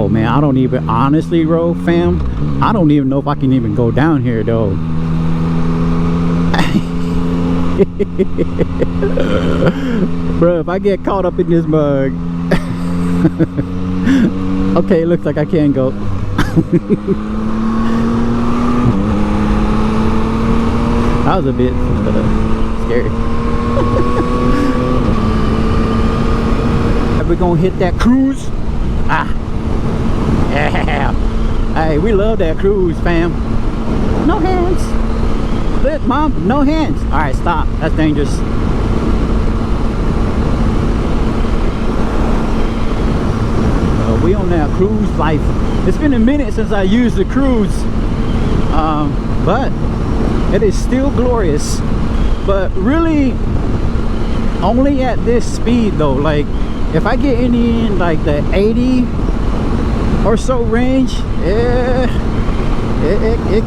Oh man, I don't even, honestly, bro, fam, I don't even know if I can even go down here though. Bro, if I get caught up in this mug. Okay, it looks like I can go. That was a bit scary. Are we gonna hit that cruise? Ah, yeah. Hey, we love that cruise, fam. No hands. Look, mom, no hands. All right, stop. That's dangerous. We on that cruise life. It's been a minute since I used the cruise, but it is still glorious. But really, only at this speed though. Like, if I get any in like the 80 or so range, it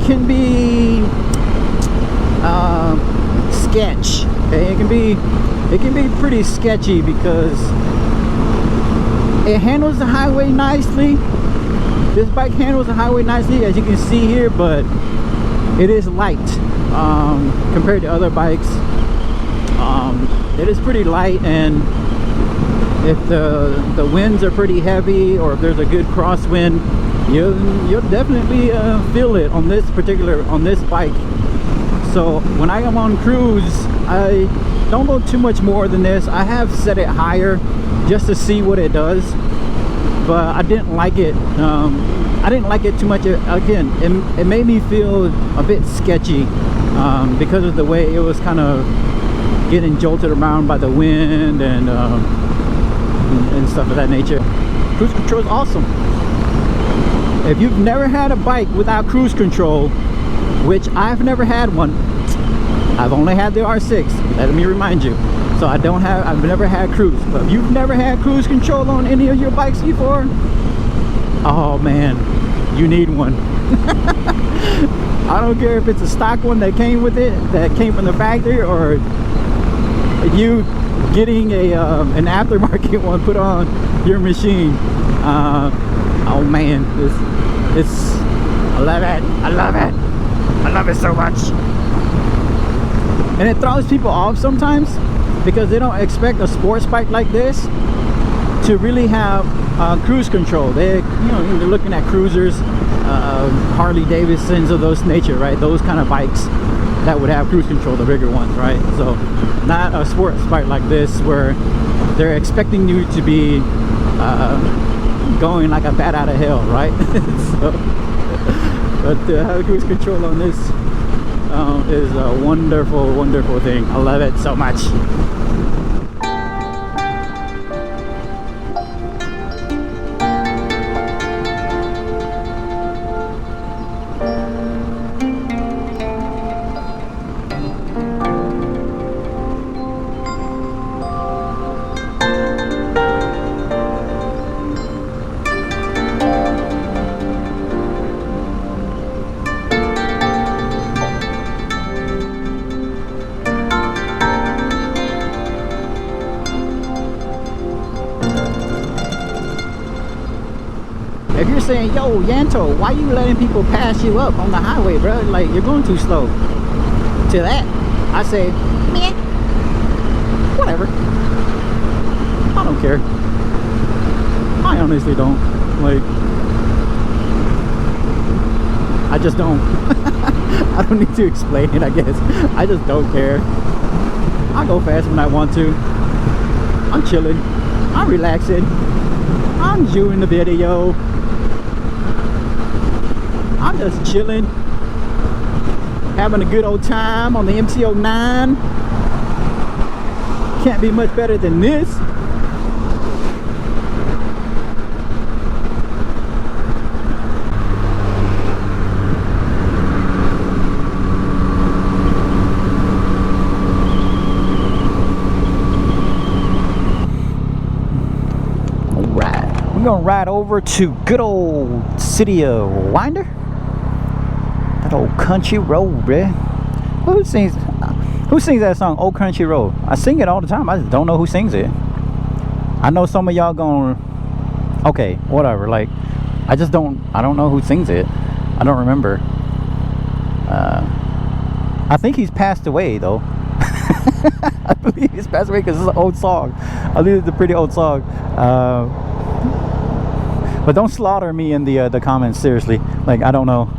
can be sketch. Okay, it can be pretty sketchy because it handles the highway nicely. This bike handles the highway nicely, as you can see here, but it is light compared to other bikes. It is pretty light, and if the winds are pretty heavy, or if there's a good crosswind, you'll definitely feel it on this bike. So when I am on cruise, I don't go too much more than this. I have set it higher just to see what it does, but I didn't like it. I didn't like it too much. Again, it made me feel a bit sketchy because of the way it was kind of getting jolted around by the wind and stuff of that nature. Cruise control is awesome. If you've never had a bike without cruise control, which I've never had one, I've only had the R6, let me remind you. So I've never had cruise. But if you've never had cruise control on any of your bikes before, oh man, you need one. I don't care if it's a stock one that came with it, that came from the factory, or you getting an aftermarket one put on your machine. Oh man, I love it. I love it so much. And it throws people off sometimes, because they don't expect a sports bike like this to really have cruise control. They're looking at cruisers, Harley Davidsons of those nature, right? Those kind of bikes that would have cruise control, the bigger ones, right? So not a sports bike like this where they're expecting you to be going like a bat out of hell, right? So, but to have cruise control on this is a wonderful, wonderful thing. I love it so much. If you're saying, yo, Yanto, why you letting people pass you up on the highway, bro? Like, you're going too slow. To that, I say, meh, whatever. I don't care. I honestly don't. Like, I just don't. I don't need to explain it, I guess. I just don't care. I go fast when I want to. I'm chilling. I'm relaxing. I'm viewing the video. I'm just chilling, having a good old time on the MT09. Can't be much better than this. Alright, we're gonna ride over to good old city of Winder. That old country road, bruh. Who sings that song, Old Country Road? I sing it all the time. I just don't know who sings it. I know some of y'all going, okay, whatever. Like, I don't know who sings it. I don't remember. I think he's passed away though. I believe he's passed away because it's an old song. I believe it's a pretty old song. But don't slaughter me in the comments, seriously. Like, I don't know.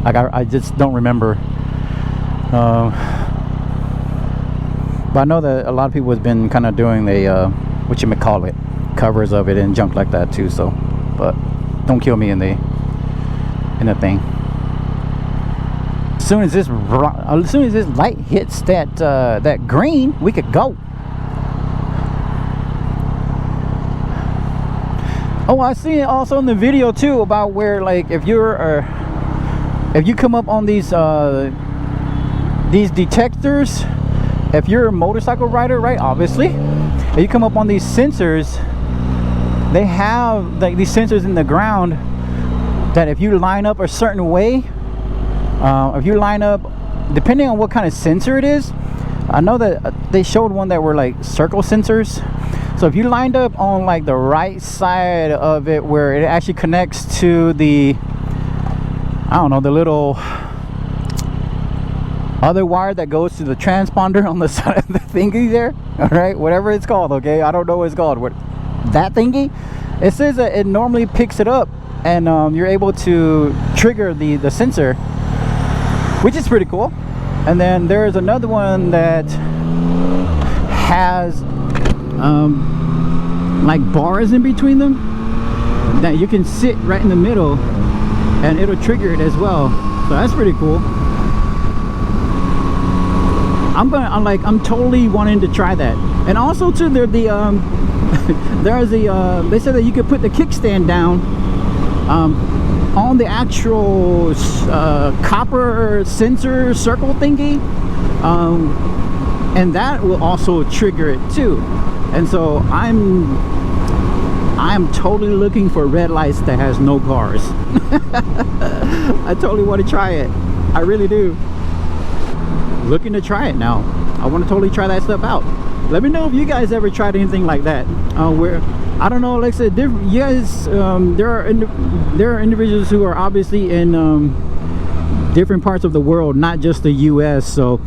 Like, I just don't remember. But I know that a lot of people has been kind of doing the whatchamacallit, covers of it and junk like that too. So, but don't kill me in the thing. As soon as this light hits that green, we could go. Oh, I see it also in the video too about where, like, if you come up on these detectors, if you're a motorcycle rider, right? Obviously, if you come up on these sensors, they have like these sensors in the ground that if you line up a certain way, if you line up, depending on what kind of sensor it is, I know that they showed one that were like circle sensors. So if you lined up on like the right side of it where it actually connects to the, I don't know, the little other wire that goes to the transponder on the side of the thingy there, all right, whatever it's called, okay, I don't know what it's called, what that thingy, it says that it normally picks it up and you're able to trigger the sensor, which is pretty cool. And then there's another one that has like bars in between them that you can sit right in the middle and it'll trigger it as well. So that's pretty cool. I'm totally wanting to try that. And also too, there's the they said that you could put the kickstand down on the actual copper sensor circle thingy, and that will also trigger it too. And so I'm totally looking for red lights that has no cars. I totally want to try it. I really do. Looking to try it now. I want to totally try that stuff out. Let me know if you guys ever tried anything like that. Where I don't know, like I said, you guys, there are individuals who are obviously in different parts of the world, not just the US. So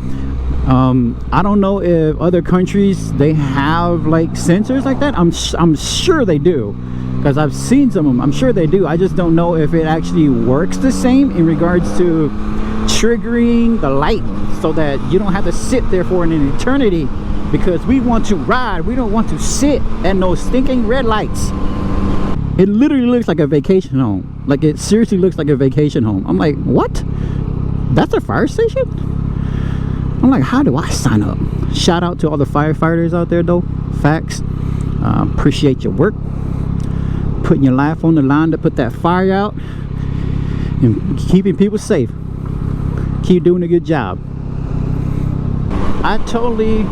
I don't know if other countries they have like sensors like that. I'm sure they do, because I've seen some of them. I'm sure they do. I just don't know if it actually works the same in regards to triggering the light so that you don't have to sit there for an eternity, because we want to ride. We don't want to sit at no stinking red lights. It literally looks like a vacation home. Like, it seriously looks like a vacation home. I'm like, what? That's a fire station? I'm like, how do I sign up? Shout out to all the firefighters out there though. Facts. Appreciate your work, putting your life on the line to put that fire out and keeping people safe. Keep doing a good job. I totally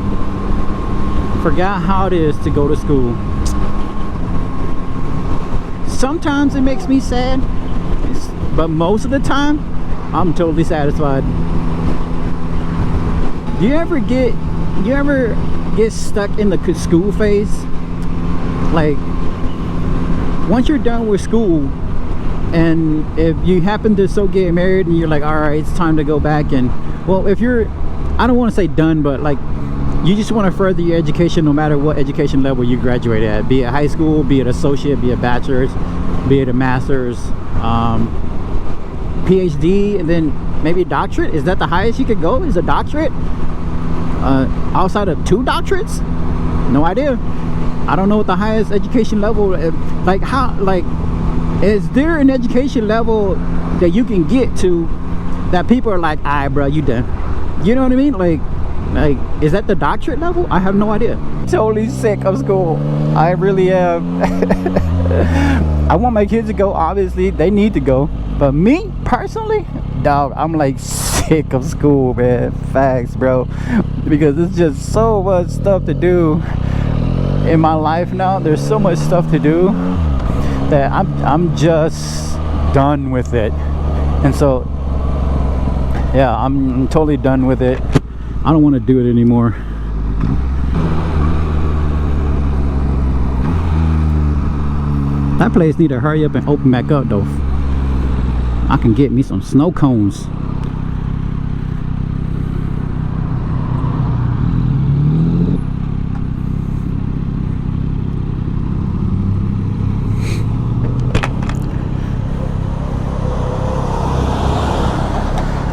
forgot how it is to go to school. Sometimes it makes me sad, but most of the time I'm totally satisfied. You ever get stuck in the school phase? Like, once you're done with school, and if you happen to get married and you're like, all right, it's time to go back, and well, if you're, I don't want to say done, but like, you just want to further your education no matter what education level you graduate at, be it high school, be it associate, be it bachelor's, be it a master's, PhD, and then maybe doctorate. Is that the highest you could go, is a doctorate? Outside of 2 doctorates? No idea. I don't know what the highest education level, like, how, like, is there an education level that you can get to that people are like, all right, bro, you done? You know what I mean? Like, is that the doctorate level? I have no idea. Totally sick of school. I really am. I want my kids to go. Obviously, they need to go. But me, personally, dog, I'm like sick of school, man. Facts, bro. Because it's just so much stuff to do in my life now. There's so much stuff to do that I'm just done with it. And so, yeah, I'm totally done with it. I don't want to do it anymore. That place need to hurry up and open back up though. I can get me some snow cones.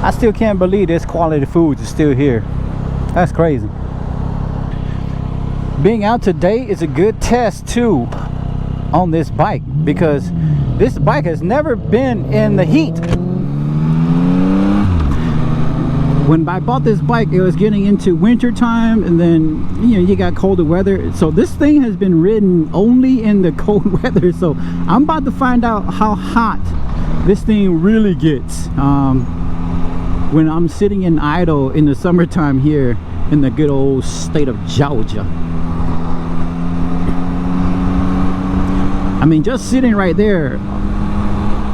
I still can't believe this quality food is still here. That's crazy. Being out today is a good test too on this bike, because this bike has never been in the heat. When I bought this bike, it was getting into winter time, and then you got colder weather. So this thing has been ridden only in the cold weather. So I'm about to find out how hot this thing really gets when I'm sitting in idle in the summertime here in the good old state of Georgia. I mean, just sitting right there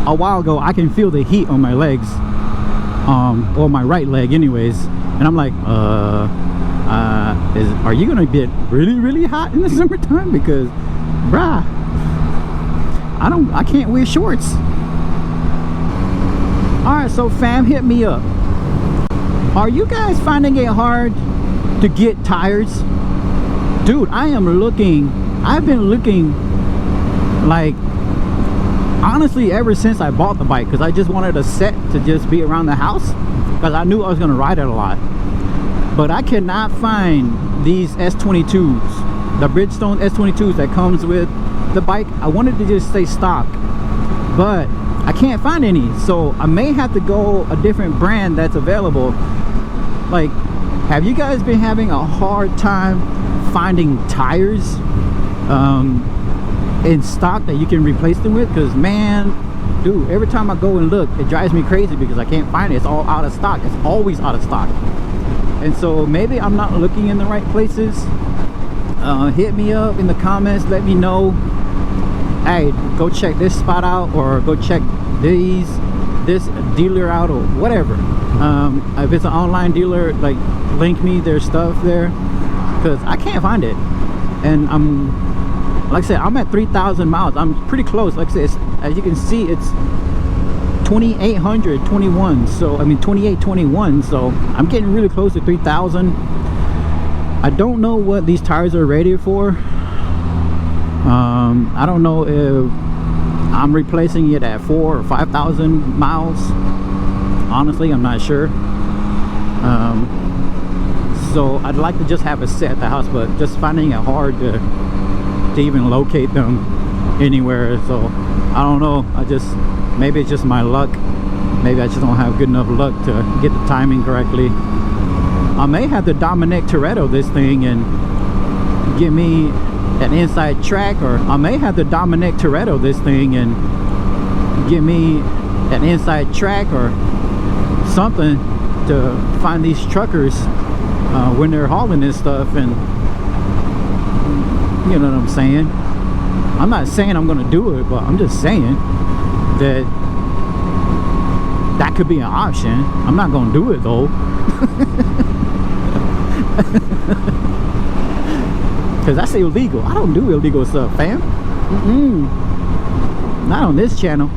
a while ago, I can feel the heat on my legs, or my right leg anyways, and I'm like, are you gonna get really hot in the summertime? Because bruh, I can't wear shorts. All right, so fam, hit me up. Are you guys finding it hard to get tires? Dude, I've been looking like, honestly, ever since I bought the bike, because I just wanted a set to just be around the house, because I knew I was going to ride it a lot. But I cannot find these S22s, the Bridgestone S22s that comes with the bike. I wanted to just stay stock, but I can't find any, so I may have to go a different brand that's available. Like, have you guys been having a hard time finding tires in stock that you can replace them with? Because man, dude, every time I go and look, it drives me crazy because I can't find it. It's all out of stock. It's always out of stock. And so maybe I'm not looking in the right places. Hit me up in the comments, let me know, hey, go check this spot out, or go check this dealer out, or whatever. If it's an online dealer, like, link me their stuff there, because I can't find it. And like I said, I'm at 3,000 miles. I'm pretty close. Like I said, as you can see, it's 2,821. So I mean 2,821. So I'm getting really close to 3,000. I don't know what these tires are rated for. I don't know if I'm replacing it at 4,000 or 5,000 miles. Honestly, I'm not sure. So I'd like to just have a set at the house, but just finding it hard to even locate them anywhere. So I don't know, maybe it's just my luck. Maybe I just don't have good enough luck to get the timing correctly. I may have to Dominic Toretto this thing and get me an inside track, or I may have to Dominic Toretto this thing and get me an inside track or something to find these truckers when they're hauling this stuff. And you know what I'm saying? I'm not saying I'm gonna do it, but I'm just saying that that could be an option. I'm not gonna do it though. Because that's illegal. I don't do illegal stuff, fam. Not on this channel.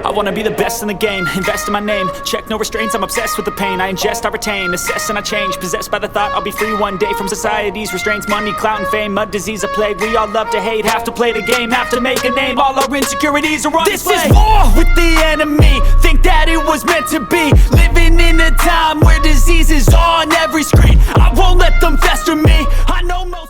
I wanna be the best in the game, invest in my name, check no restraints, I'm obsessed with the pain. I ingest, I retain, assess and I change, possessed by the thought I'll be free one day from society's restraints. Money, clout and fame, mud, disease, a plague. We all love to hate, have to play the game, have to make a name. All our insecurities are on display. This is war with the enemy, think that it was meant to be. Living in a time where disease is on every screen. I won't let them fester me, I know most